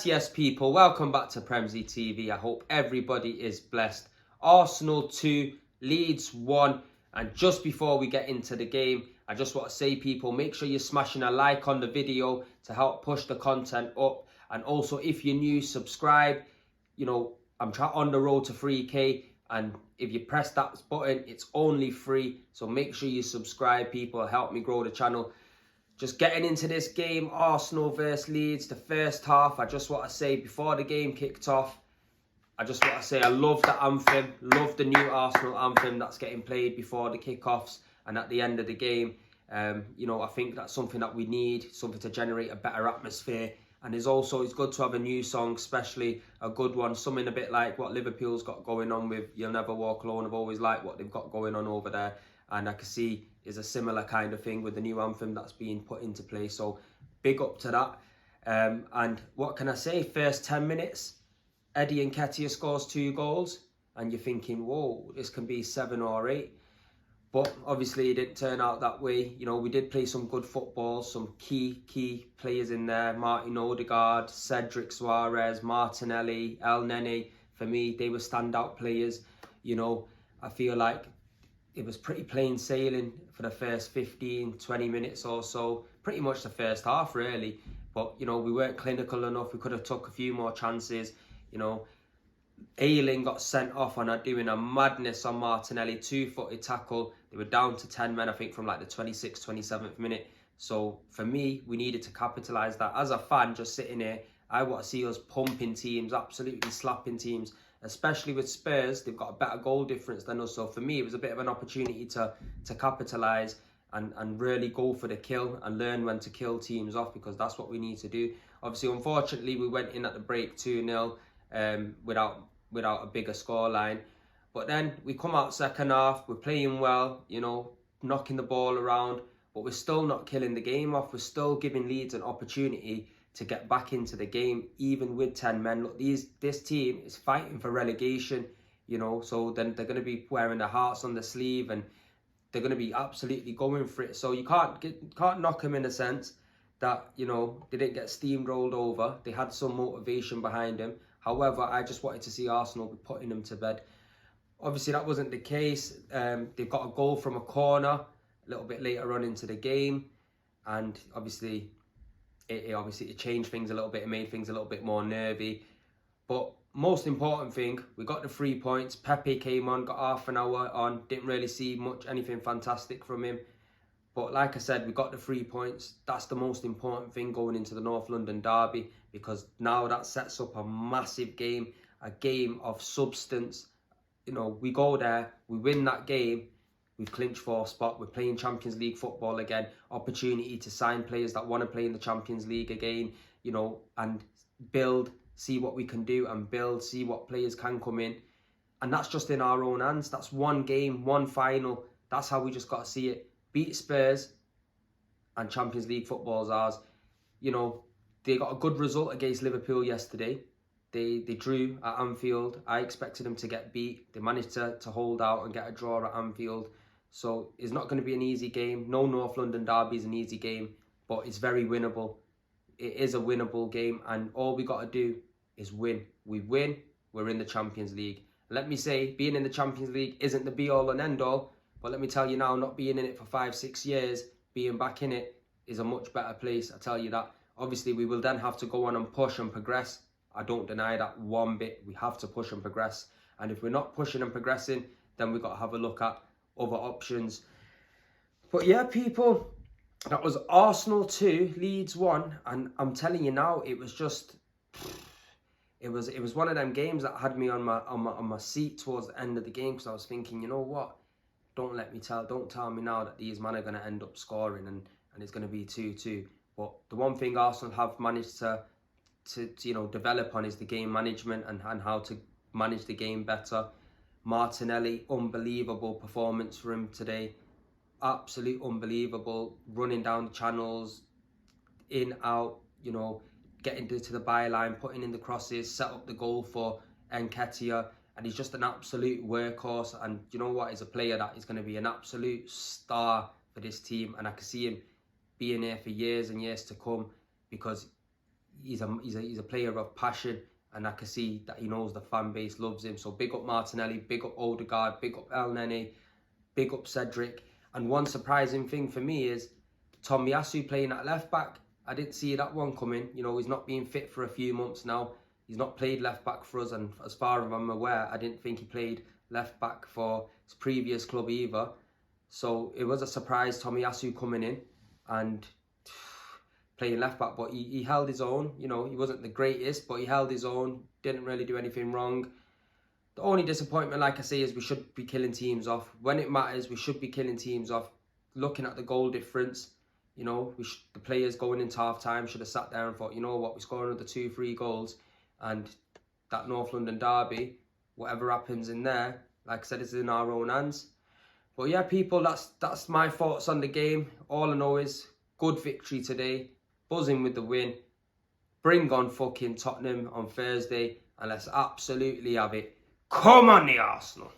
Yes, people, welcome back to Premzy TV. I hope everybody is blessed. Arsenal 2, Leeds 1. And just before we get into the game, I just want to say, people, make sure you're smashing a like on the video to help push the content up. And also, if you're new, subscribe. You know, I'm on the road to 3K. And if you press that button, it's only free. So make sure you subscribe, people. Help me grow the channel. Just getting into this game, Arsenal versus Leeds, the first half. I just want to say, before the game kicked off, I just want to say I love the anthem, love the new Arsenal anthem that's getting played before the kickoffs and at the end of the game. You know, I think that's something that we need, something to generate a better atmosphere. And it's good to have a new song, especially a good one, something a bit like what Liverpool's got going on with You'll Never Walk Alone. I've always liked what they've got going on over there. And I can see is a similar kind of thing with the new anthem that's being put into play. So big up to that. And what can I say? First 10 minutes, Eddie Nketiah scores 2 goals. And you're thinking, whoa, this can be 7 or 8. But obviously it didn't turn out that way. You know, we did play some good football, some key players in there. Martin Odegaard, Cedric Suarez, Martinelli, El Nene. For me, they were standout players. You know, I feel like it was pretty plain sailing for the first 15, 20 minutes or so. Pretty much the first half, really. But, you know, we weren't clinical enough. We could have took a few more chances. You know, Ayling got sent off on doing a madness on Martinelli, 2-footed tackle. They were down to 10 men, I think, from like the 26th, 27th minute. So for me, we needed to capitalise that. As a fan, just sitting here, I want to see us pumping teams, absolutely slapping teams, especially with Spurs. They've got a better goal difference than us. So for me, it was a bit of an opportunity to capitalise and really go for the kill and learn when to kill teams off, because that's what we need to do. Obviously, unfortunately, we went in at the break 2-0 without a bigger scoreline. But then we come out second half, we're playing well, you know, knocking the ball around, but we're still not killing the game off. We're still giving Leeds an opportunity to get back into the game, even with 10 men. Look, this team is fighting for relegation, you know, so then they're going to be wearing their hearts on the sleeve and they're going to be absolutely going for it. So you can't knock them in a sense that, you know, they didn't get steamrolled over. They had some motivation behind them. However, I just wanted to see Arsenal be putting them to bed. Obviously, that wasn't the case. They've got a goal from a corner a little bit later on into the game. And obviously, it changed things a little bit. It made things a little bit more nervy. But most important thing, we got the 3 points. Pepe came on, got half an hour on. Didn't really see anything fantastic from him. But like I said, we got the 3 points. That's the most important thing going into the North London derby, because now that sets up a massive game, a game of substance. You know, we go there, we win that game, we've clinched 4th spot, we're playing Champions League football again, opportunity to sign players that want to play in the Champions League again, you know, and build, see what we can do and build, see what players can come in. And that's just in our own hands. That's one game, one final. That's how we just got to see it. Beat Spurs and Champions League football's ours. You know, they got a good result against Liverpool yesterday. They drew at Anfield. I expected them to get beat. They managed to hold out and get a draw at Anfield. So it's not going to be an easy game. No North London derby is an easy game, but it's very winnable. It is a winnable game, and all we got to do is win. We win, we're in the Champions League. Let me say, being in the Champions League isn't the be-all and end-all, but let me tell you now, not being in it for 5-6 years, being back in it is a much better place, I tell you that. Obviously, we will then have to go on and push and progress. I don't deny that one bit. We have to push and progress. And if we're not pushing and progressing, then we've got to have a look at other options. But yeah, people, that was Arsenal 2, Leeds 1. And I'm telling you now, it was just... It was one of them games that had me on my seat towards the end of the game, because I was thinking, you know what? Don't tell me now that these men are going to end up scoring and it's going to be 2-2. But the one thing Arsenal have managed to you know, develop on is the game management and how to manage the game better. Martinelli, unbelievable performance for him today. Absolute unbelievable. Running down the channels, in, out, you know, getting to the byline, putting in the crosses, set up the goal for Nketiah. And he's just an absolute workhorse. And you know what? He's a player that is going to be an absolute star for this team. And I can see him being here for years and years to come, because he's a player of passion, and I can see that he knows the fan base loves him. So big up Martinelli, big up Odegaard, big up El Nene, big up Cedric. And one surprising thing for me is Tomiyasu playing at left back. I didn't see that one coming. You know, he's not been fit for a few months now. He's not played left back for us, and as far as I'm aware, I didn't think he played left back for his previous club either. So it was a surprise, Tomiyasu coming in and playing left back, but he held his own. You know, he wasn't the greatest, but he held his own, didn't really do anything wrong. The only disappointment, like I say, is we should be killing teams off. When it matters, we should be killing teams off. Looking at the goal difference, you know, the players going into half-time should have sat there and thought, you know what, we score another 2-3 goals, and that North London derby, whatever happens in there, like I said, it's in our own hands. But yeah, people, that's my thoughts on the game. All I know is good victory today, buzzing with the win. Bring on fucking Tottenham on Thursday, and let's absolutely have it. Come on, the Arsenal.